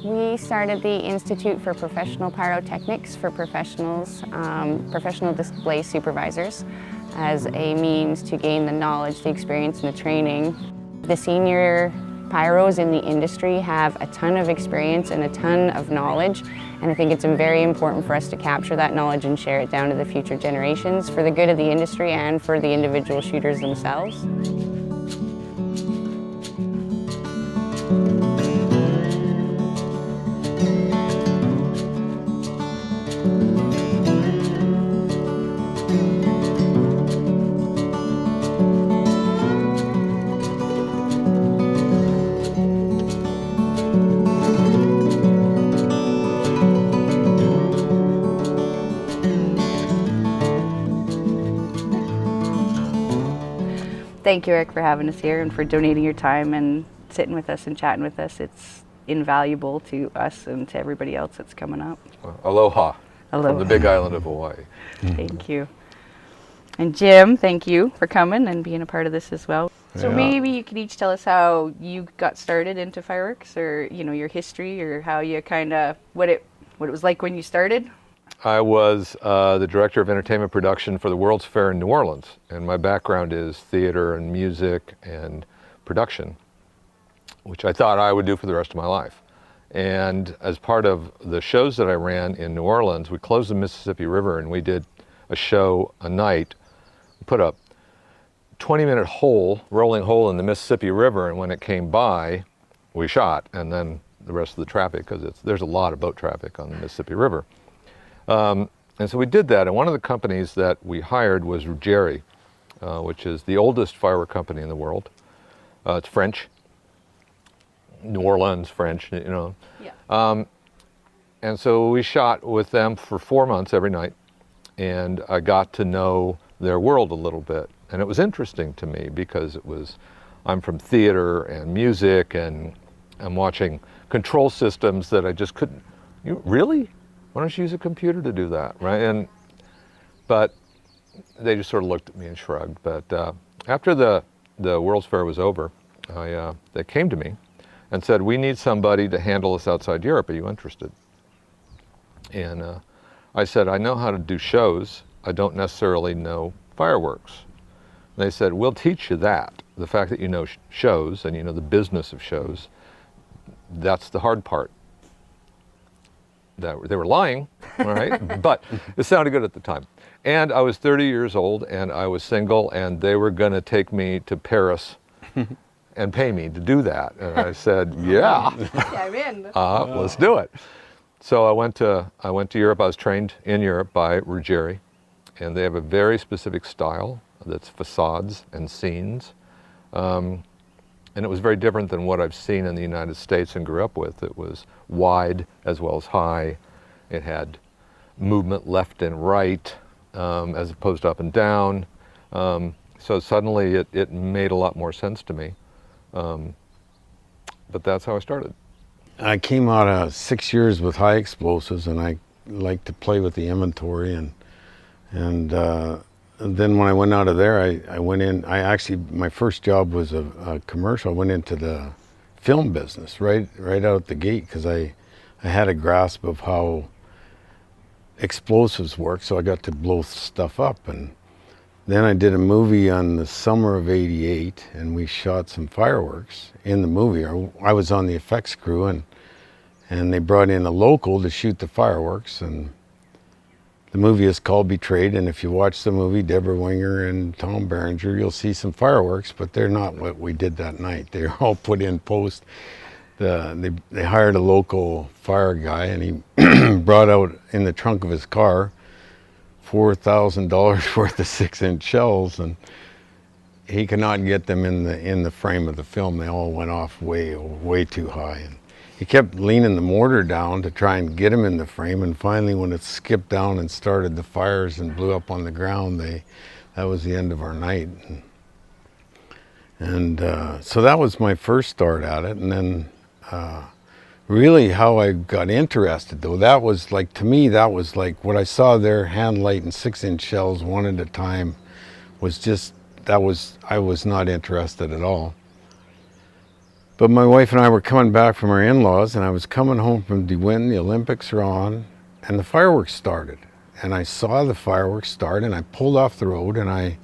We started the Institute for Professional Pyrotechnics for professionals, professional display supervisors, as a means to gain the knowledge, the experience, and the training. The senior pyros in the industry have a ton of experience and a ton of knowledge, and I think it's very important for us to capture that knowledge and share it down to the future generations for the good of the industry and for the individual shooters themselves. Thank you, Eric, for having us here and for donating your time and sitting with us and chatting with us. It's invaluable to us and to everybody else that's coming up. Aloha, Aloha. From the big island of Hawaii. Thank you. And Jim, thank you for coming and being a part of this as well. So maybe you could each tell us how you got started into fireworks, or your history, or how you kind of what it was like when you started. I was the director of entertainment production for the World's Fair in New Orleans, and my background is theater and music and production, which I thought I would do for the rest of my life. And as part of the shows that I ran in New Orleans, we closed the Mississippi River and we did a show a night, put a 20-minute rolling hole in the Mississippi River, and when it came by, we shot, and then the rest of the traffic, because there's a lot of boat traffic on the Mississippi River. And so we did that, and one of the companies that we hired was Diaries, which is the oldest firework company in the world. It's French, New Orleans French, Yeah. And so we shot with them for 4 months every night, and I got to know their world a little bit. And it was interesting to me because I'm from theater and music, and I'm watching control systems that I just couldn't, really? Why don't you use a computer to do that, right? But they just sort of looked at me and shrugged. But after the World's Fair was over, they came to me and said, "We need somebody to handle us outside Europe. Are you interested?" And I said, "I know how to do shows. I don't necessarily know fireworks." And they said, "We'll teach you that. The fact that you know shows and you know the business of shows, that's the hard part." That they were lying, all right? But it sounded good at the time. And I was 30 years old, and I was single, and they were going to take me to Paris and pay me to do that. And I said, yeah, I'm in. let's do it. So I went to Europe. I was trained in Europe by Ruggieri, and they have a very specific style that's facades and scenes. And it was very different than what I've seen in the United States and grew up with. It was wide as well as high. It had movement left and right as opposed to up and down. So suddenly it made a lot more sense to me. But that's how I started. I came out of 6 years with high explosives, and I like to play with the inventory. And then when I went out of there, I went in. My first job was a commercial. I went into the film business right out the gate, because I had a grasp of how explosives work, so I got to blow stuff up. And then I did a movie on the summer of '88, and we shot some fireworks in the movie. I was on the effects crew, and they brought in a local to shoot the fireworks. And the movie is called Betrayed, and if you watch the movie, Deborah Winger and Tom Berenger, you'll see some fireworks, but they're not what we did that night. They're all put in post. They hired a local fire guy, and he brought out in the trunk of his car $4,000 worth of 6-inch shells, and he could not get them in the frame of the film. They all went off way too high. And he kept leaning the mortar down to try and get them in the frame, and finally when it skipped down and started the fires and blew up on the ground, that was the end of our night. And so that was my first start at it. And then really how I got interested, though, that was like, to me, that was like what I saw there, hand light and 6-inch shells one at a time, was just, I was not interested at all. But my wife and I were coming back from our in-laws, and I was coming home from DeWin. The Olympics are on, and the fireworks started. And I saw the fireworks start, and I pulled off the road, and I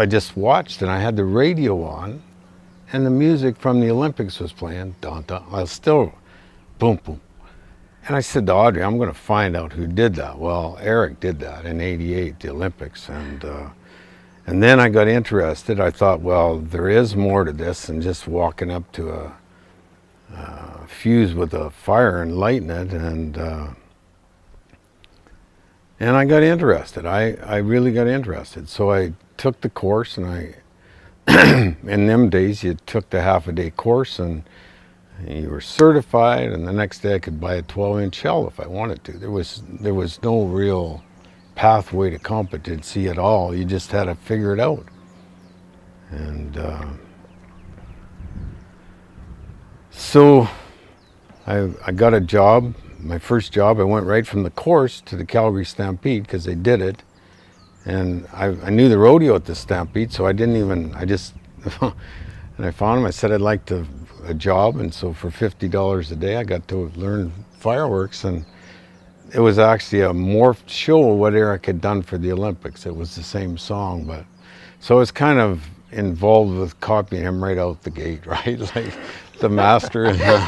just watched, and I had the radio on, and the music from the Olympics was playing. Dun, dun. I was still boom, boom. And I said to Audrey, I'm going to find out who did that. Well, Eric did that in '88, the Olympics, and then I got interested. I thought, well, there is more to this than just walking up to a fuse with a fire and lighting it, and I got interested. I really got interested. So I took the course, and in them days, you took the half-a-day course, and you were certified, and the next day I could buy a 12-inch shell if I wanted to. There was no real pathway to competency at all. You just had to figure it out. And so I got a job. My first job, I went right from the course to the Calgary Stampede because they did it. And I knew the rodeo at the Stampede, so I just, and I found him. I said I'd like a job, and so for $50 a day, I got to learn fireworks, and it was actually a morphed show of what Eric had done for the Olympics. It was the same song, but so I was kind of involved with copying him right out the gate, right? Like the master. Yeah,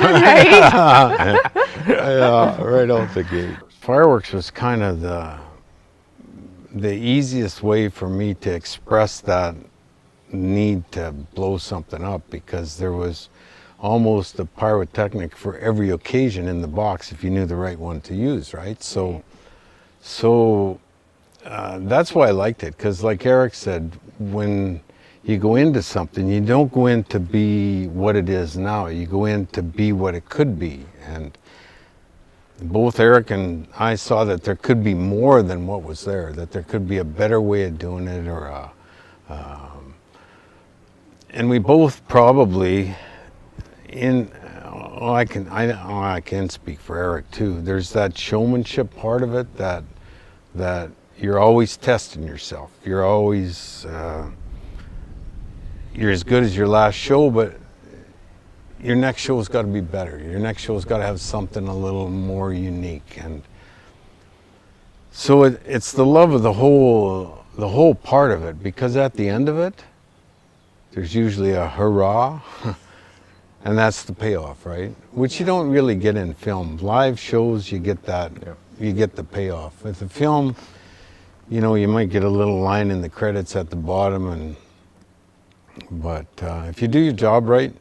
right out the gate. Fireworks was kind of the easiest way for me to express that need to blow something up, because there was almost a pyrotechnic for every occasion in the box if you knew the right one to use, right? So that's why I liked it, because like Eric said, when you go into something, you don't go in to be what it is now, you go in to be what it could be. And both Eric and I saw that there could be more than what was there, that there could be a better way of doing it, or and we both probably I can speak for Eric too. There's that showmanship part of it that you're always testing yourself. You're always you're as good as your last show, but your next show's got to be better. Your next show's got to have something a little more unique. And so it's the love of the whole part of it, because at the end of it, there's usually a hurrah. And that's the payoff, right? Which you don't really get in film. Live shows, you get that, you get the payoff. With the film, you know, you might get a little line in the credits at the bottom, but if you do your job right,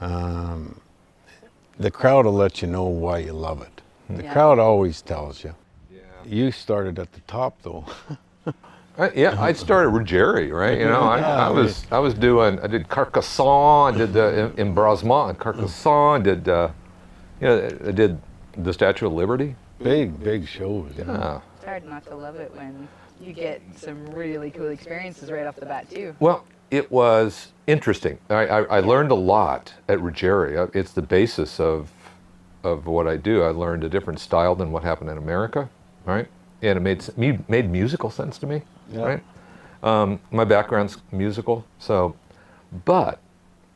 the crowd will let you know why you love it. The crowd always tells you. Yeah. You started at the top, though. I started with Jerry, right? You know, I did Carcassonne, I did the Embrasement, Carcassonne, I did the Statue of Liberty. Big shows. Yeah. It's hard not to love it when you get some really cool experiences right off the bat too. Well, it was interesting. I learned a lot at Ruggieri. It's the basis of what I do. I learned a different style than what happened in America, right? And it made musical sense to me. Yeah. Right? My background's musical, but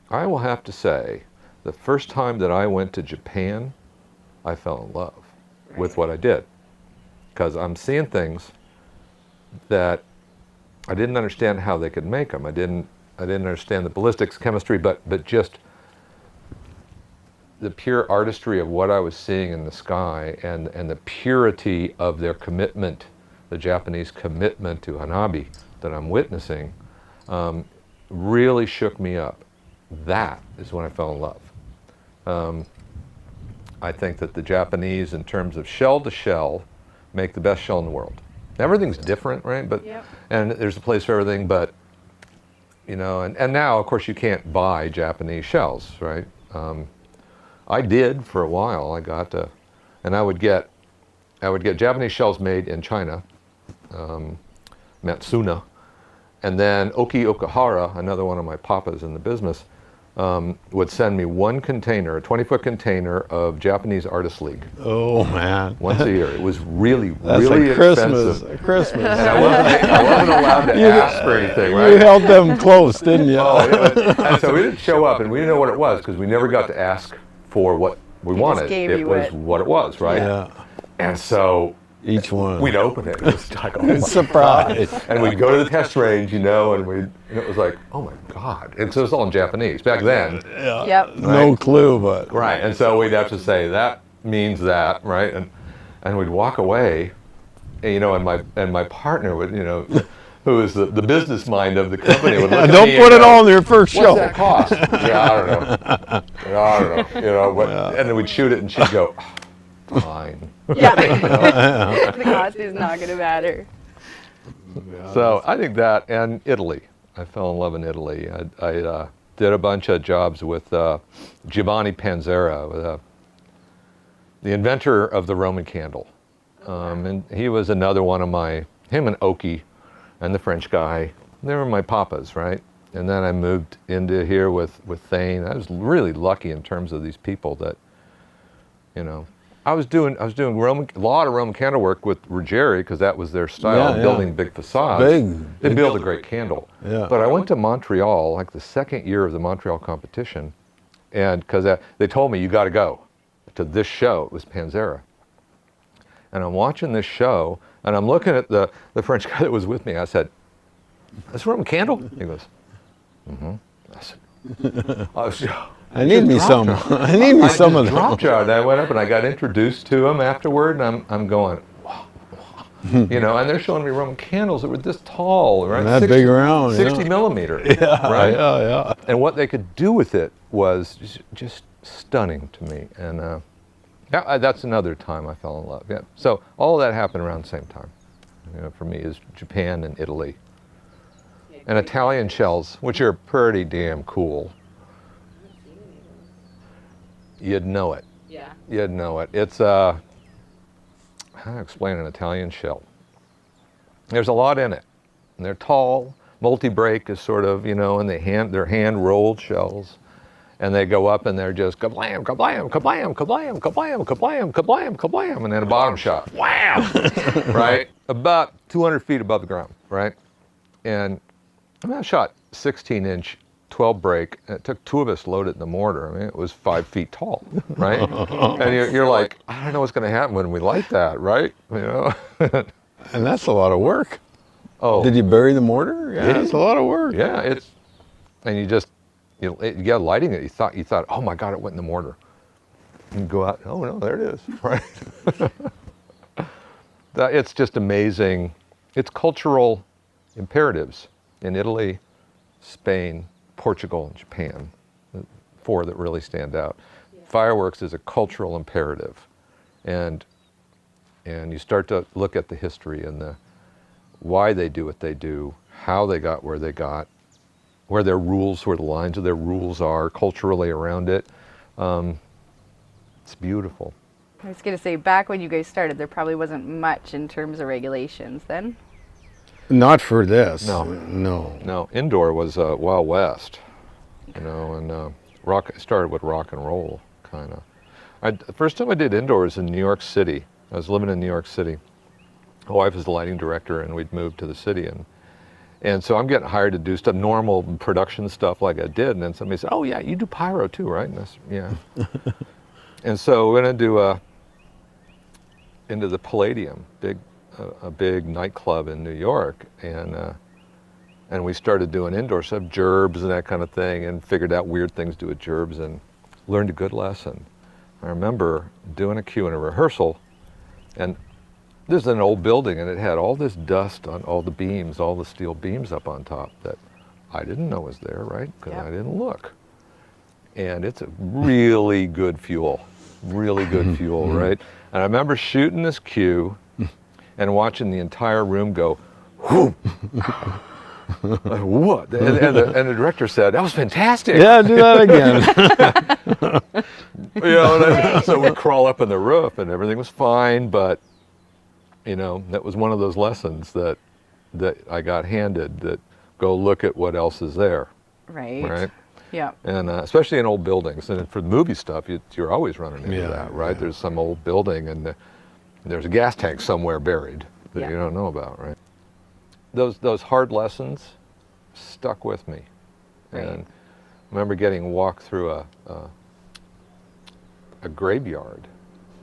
I will have to say, the first time that I went to Japan, I fell in love with what I did, because I'm seeing things that I didn't understand how they could make them. I didn't understand the ballistics, chemistry, but just the pure artistry of what I was seeing in the sky, and the purity of their commitment, the Japanese commitment to Hanabi that I'm witnessing, really shook me up. That is when I fell in love. I think that the Japanese, in terms of shell to shell, make the best shell in the world. Everything's different, right? But and there's a place for everything, but you know, and now of course you can't buy Japanese shells, right? I did for a while. And I would get Japanese shells made in China, Matsuna, and then Oki Okahara, another one of my papas in the business, would send me one container, a 20-foot container of Japanese Artist League. Oh man. Once a year. It was really, That's really like Christmas. expensive. Christmas. And I wasn't allowed to ask for anything, You right? held them close, didn't you? Oh, and so we didn't show up, and we didn't know what it was because we never got to ask for what we wanted. gave It you was it. what it was, right? Yeah. And so Each one. we'd open it. It was like, oh my Surprise. God. And we'd go to the test range, and it was like, oh my God. And so it was all in Japanese back then. Yep. No clue, but Right. And so we'd have to say that means that, right? And we'd walk away, and, and my partner would, who is the business mind of the company would look at don't me put and it go, on your first "What's show. that cost?" Yeah, I don't know. And then we'd shoot it, and she'd go, "Fine." Yeah. The cost is not going to matter. So I think that, and Italy. I fell in love in Italy. I did a bunch of jobs with Giovanni Panzera, the inventor of the Roman candle. And he was another one of him and Oki and the French guy, they were my papas, right? And then I moved into here with Thane. I was really lucky in terms of these people that, I was doing a lot of Roman candle work with Ruggieri because that was their style, Yeah. building big facades. They build a great candle. Yeah. But I went to Montreal, like the second year of the Montreal competition, and because they told me, you got to go to this show. It was Panzera. And I'm watching this show, and I'm looking at the French guy that was with me. I said, "That's a Roman candle?" He goes, "Mm-hmm." I said, I need me some. I need me some of them. Drop jar. And I went up and I got introduced to him afterward, and I'm going, wow. And they're showing me Roman candles that were this tall, right? And that big around, 60 yeah. millimeter, Yeah, right? yeah. And what they could do with it was just stunning to me. And that's another time I fell in love. Yeah. So all of that happened around the same time. For me, is Japan and Italy. And Italian shells, which are pretty damn cool. You'd know it. Yeah. You'd know it. It's how do I explain an Italian shell? There's a lot in it. And they're tall. Multi-break is sort of, and they're hand-rolled shells. And they go up and they're just kablam, kablam, kablam, kablam, kablam, kablam, kablam, kablam, and then a bottom shot. Wham! Right? About 200 feet above the ground, right? And I shot 16-inch 12 break, and it took two of us to load it in the mortar. I mean, it was 5 feet tall, right? And you're like, I don't know what's going to happen when we light that, right? And that's a lot of work. Oh, Did you bury the mortar? Yeah, it's a lot of work. yeah, and you get lighting it. You thought, oh my God, it went in the mortar. And you go out, oh no, there it is, right? It's just amazing. It's cultural imperatives in Italy, Spain, Portugal, and Japan, the four that really stand out. Yeah. Fireworks is a cultural imperative, and you start to look at the history and why they do what they do, how they got where they got, where their rules, where the lines of their rules are culturally around it. It's beautiful. I was going to say, back when you guys started, there probably wasn't much in terms of regulations then. Not for this. No. No. Indoor was Wild West, and started with rock and roll, kind of. The first time I did indoor was in New York City. I was living in New York City. My wife was the lighting director, and we'd moved to the city, and so I'm getting hired to do stuff, normal production stuff like I did, and then somebody said, "Oh yeah, you do pyro too, right?" And I said, "Yeah." And so we're gonna do into the Palladium, a big nightclub in New York, and we started doing indoor stuff, gerbs and that kind of thing, and figured out weird things to do with gerbs, and learned a good lesson. I remember doing a cue in a rehearsal, and this is an old building, and it had all this dust on all the beams, all the steel beams up on top that I didn't know was there, right? Because I didn't look. And it's a really good fuel, right? And I remember shooting this cue and watching the entire room go, whoop. Like, what? And the director said, "That was fantastic." Yeah, do that again. So we'd crawl up on the roof and everything was fine, but that was one of those lessons that I got handed, that go look at what else is there. Right. Right. Yeah. And especially in old buildings. And for the movie stuff, you're always running into that, right? There's some old building and there's a gas tank somewhere buried that you don't know about, right? Those hard lessons stuck with me. Right. And I remember getting walked through a graveyard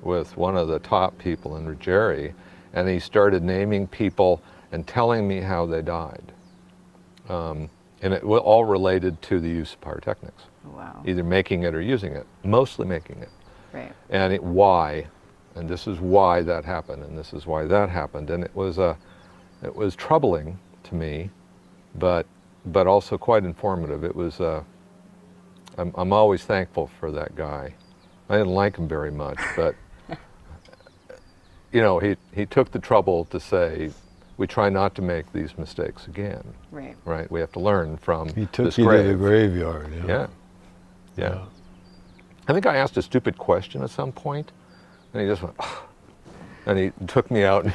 with one of the top people in Ruggieri, and he started naming people and telling me how they died. And it all related to the use of pyrotechnics. Wow. Either making it or using it, mostly making it. Right. And why, and this is why that happened, and this is why that happened. And it was troubling to me, but also quite informative. It was, I'm always thankful for that guy. I didn't like him very much, but you know, he took the trouble to say, we try not to make these mistakes again. Right. Right. We have to learn from He took this you grave. to the graveyard. Yeah. I think I asked a stupid question at some point, and he just went, "Ugh," and he took me out and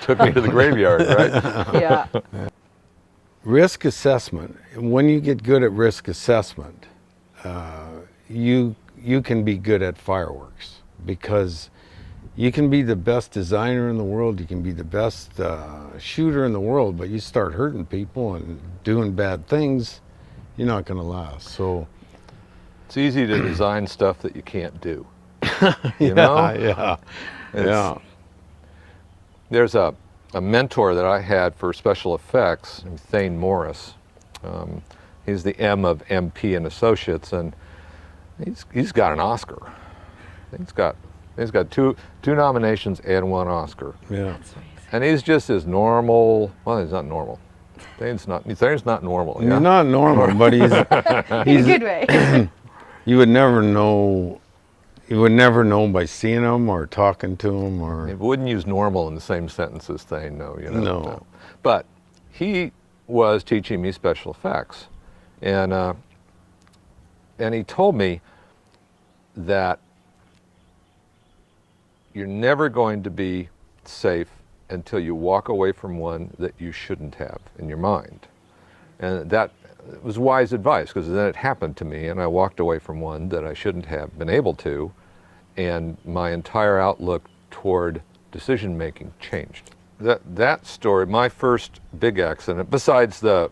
took me to the graveyard. Right. Yeah. Risk assessment. When you get good at risk assessment, you can be good at fireworks, because you can be the best designer in the world, you can be the best shooter in the world, but you start hurting people and doing bad things, you're not going to last. So It's easy to design stuff that you can't do. You know? Yeah. There's a mentor that I had for special effects, Thane Morris. He's the M of MP and Associates, and he's got an Oscar. He's got two nominations and one Oscar. Yeah. And he's just as normal. Well, he's not normal. Thane's not normal. Yeah? He's not normal, but he's In a good way. you would never know. You would never know by seeing him or talking to him, or I wouldn't use normal in the same sentence as Thane, no, you know. No. But he was teaching me special effects, and he told me that you're never going to be safe until you walk away from one that you shouldn't have in your mind. And that was wise advice, because then it happened to me and I walked away from one that I shouldn't have been able to, and my entire outlook toward decision making changed. That story, my first big accident, besides the,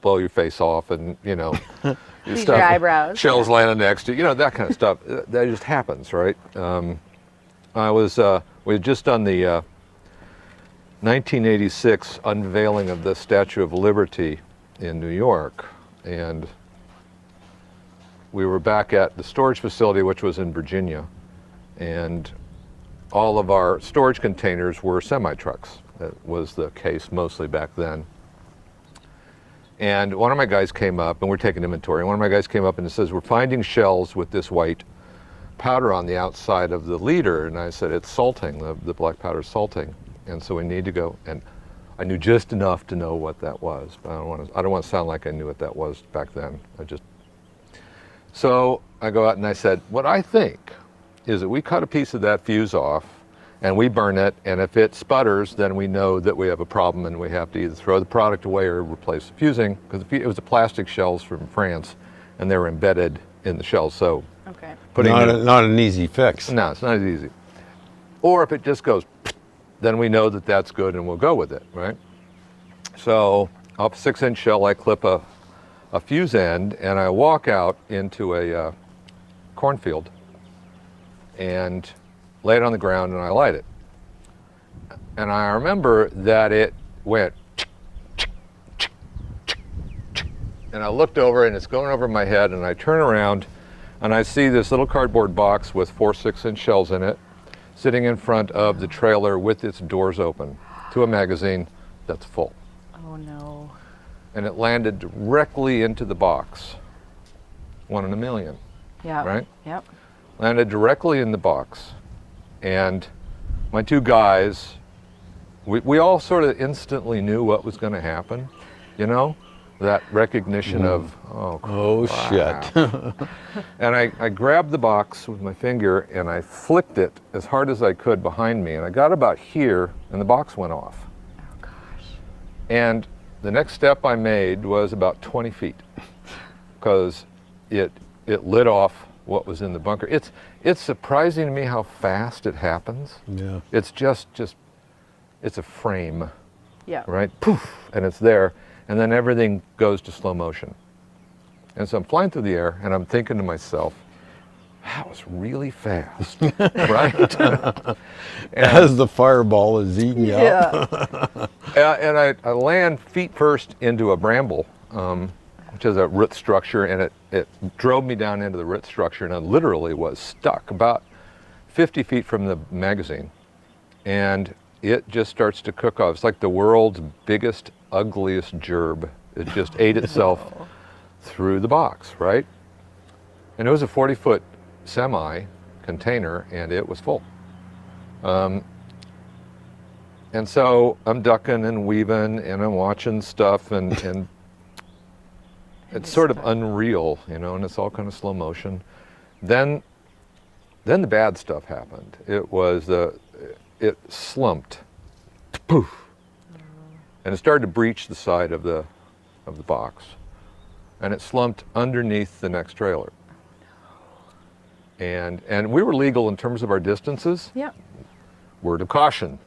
blow your face off and, Lose your eyebrows. shells landing next to you, that kind of stuff, that just happens, right? We had just done the 1986 unveiling of the Statue of Liberty in New York, and we were back at the storage facility, which was in Virginia, and all of our storage containers were semi-trucks. That was the case mostly back then. And one of my guys came up, and we're taking inventory, and one of my guys came up and says, we're finding shells with this white powder on the outside of the leader. And I said, it's salting, the black powder is salting. And so we need to go, and I knew just enough to know what that was, but I don't want to sound like I knew what that was back then. So I go out and I said, what I think is that we cut a piece of that fuse off and we burn it, and if it sputters, then we know that we have a problem and we have to either throw the product away or replace the fusing, because it was the plastic shells from France and they were embedded in the shells. So Okay. not an easy fix. no, it's not as easy. Or if it just goes, then we know that that's good and we'll go with it, right? So off a 6-inch shell, I clip a fuse end and I walk out into a cornfield and lay it on the ground and I light it. And I remember that it went, and I looked over and it's going over my head, and I turn around and I see this little cardboard box with 4 6-inch shells in it, sitting in front of the trailer with its doors open to a magazine that's full. Oh no. And it landed directly into the box. 1 in a million, Yeah. right? Yep. Landed directly in the box. And my two guys, we all sort of instantly knew what was going to happen, that recognition of, Oh, crap. shit. And I grabbed the box with my finger and I flicked it as hard as I could behind me, and I got about here and the box went off. Oh gosh. And the next step I made was about 20 feet, because it lit off what was in the bunker. It's surprising to me how fast it happens. Yeah. It's just it's a frame, Yeah. right? Poof, and it's there, and then everything goes to slow motion. And so I'm flying through the air, and I'm thinking to myself, that was really fast, right? As the fireball is eating you up. And I land feet first into a bramble, which is a root structure, and it drove me down into the root structure, and I literally was stuck about 50 feet from the magazine. And it just starts to cook off. It's like the world's biggest, ugliest gerb. It just ate itself through the box, right? And it was a 40-foot semi container, and it was full. And so I'm ducking and weaving, and I'm watching stuff, and it's sort of unreal, you know, and it's all kind of slow motion. Then the bad stuff happened. It slumped, poof, and it started to breach the side of the box, and it slumped underneath the next trailer. And we were legal in terms of our distances. Yeah. Word of caution.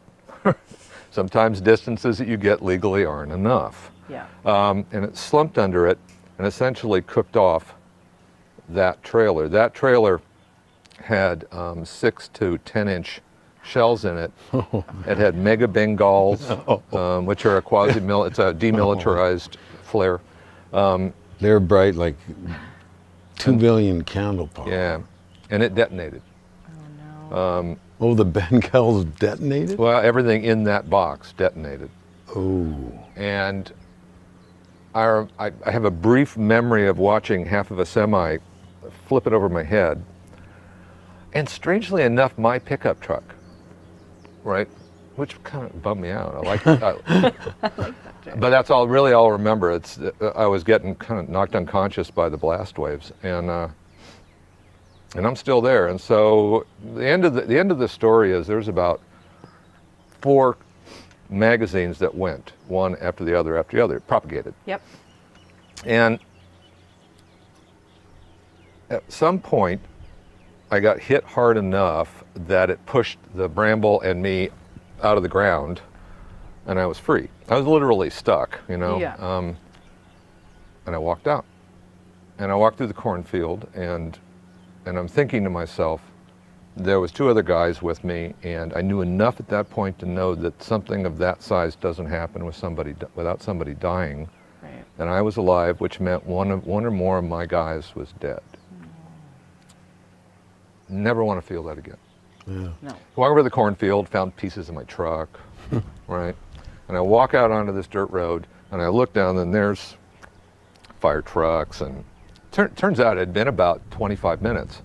Sometimes distances that you get legally aren't enough. Yeah. And it slumped under it and essentially cooked off that trailer. That trailer had 6 to 10 inch shells in it. It had mega Bengals, which are it's a demilitarized flare. They're bright like 2 billion candle power. Yeah, and it detonated. Oh no. Oh, the Bengals detonated? Well, everything in that box detonated. Oh. And I have a brief memory of watching half of a semi flip it over my head. And strangely enough, my pickup truck, right, which kind of bummed me out. I like it. But that's all really all I remember. I was getting kind of knocked unconscious by the blast waves, and I'm still there. And so the end of the story is there's about 4 magazines that went, one after the other, propagated. Yep. And at some point, I got hit hard enough that it pushed the bramble and me out of the ground, and I was free. I was literally stuck, you know. Yeah. And I walked out, and I walked through the cornfield, and I'm thinking to myself, there was 2 other guys with me, and I knew enough at that point to know that something of that size doesn't happen without somebody dying. Right. And I was alive, which meant one or more of my guys was dead. Never want to feel that again. Yeah. No. Walk over the cornfield, found pieces of my truck, right? And I walk out onto this dirt road, and I look down, and there's fire trucks, and turns out it had been about 25 minutes.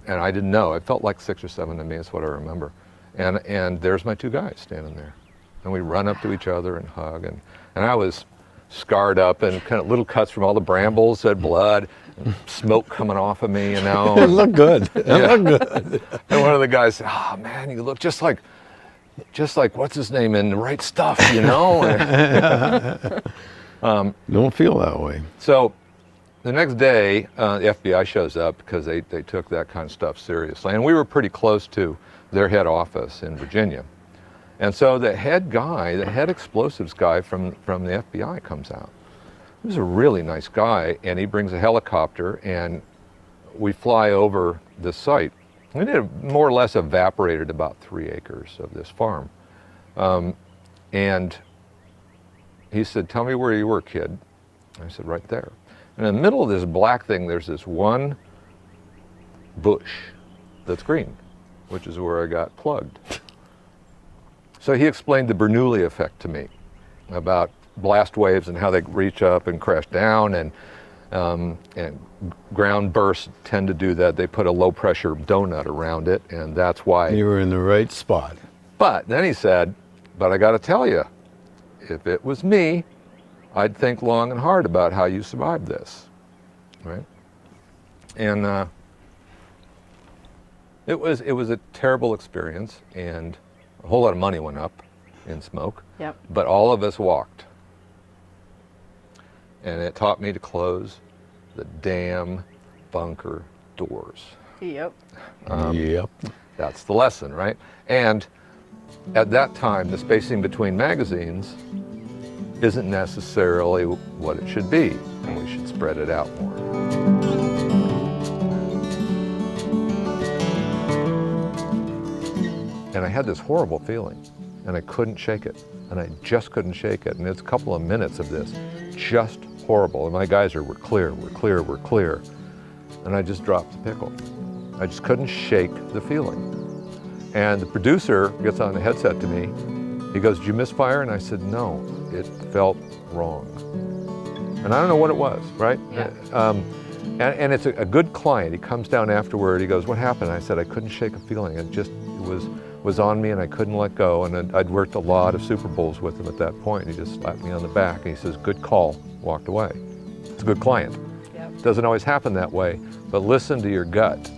And I didn't know. It felt like 6 or 7 to me, that's what I remember. And there's my 2 guys standing there. And we run up to each other and hug, and I was scarred up and kind of little cuts from all the brambles, had blood, and smoke coming off of me, you know. It looked good. It looked good. And one of the guys said, "Oh man, you look just like what's his name in The Right Stuff, you know." Don't feel that way. So the next day, the FBI shows up because they took that kind of stuff seriously, and we were pretty close to their head office in Virginia. And so the head explosives guy from the FBI comes out. He was a really nice guy, and he brings a helicopter, and we fly over the site. We did more or less evaporated about 3 acres of this farm. And he said, "Tell me where you were, kid." I said, "Right there." And in the middle of this black thing, there's this one bush that's green, which is where I got plugged. So he explained the Bernoulli effect to me about blast waves and how they reach up and crash down, and ground bursts tend to do that. They put a low pressure donut around it, and that's why. You were in the right spot. But then he said, "But I got to tell you, if it was me, I'd think long and hard about how you survived this," right? And it was a terrible experience, and a whole lot of money went up in smoke. Yep. But all of us walked, and it taught me to close the damn bunker doors. Yep. Yep. That's the lesson, right? And at that time, the spacing between magazines isn't necessarily what it should be, and we should spread it out more. And I had this horrible feeling, and I couldn't shake it, and I just couldn't shake it. And it's a couple of minutes of this, just horrible. And my guys were clear, we're clear, we're clear. And I just dropped the pickle. I just couldn't shake the feeling. And the producer gets on the headset to me. He goes, "Did you misfire?" And I said, "No, it felt wrong." And I don't know what it was, right? Yeah. And it's a good client. He comes down afterward, he goes, "What happened?" I said, "I couldn't shake a feeling. It was on me and I couldn't let go." And I'd worked a lot of Super Bowls with him at that point. He just slapped me on the back and he says, "Good call," walked away. It's a good client. Yep. Doesn't always happen that way, but listen to your gut.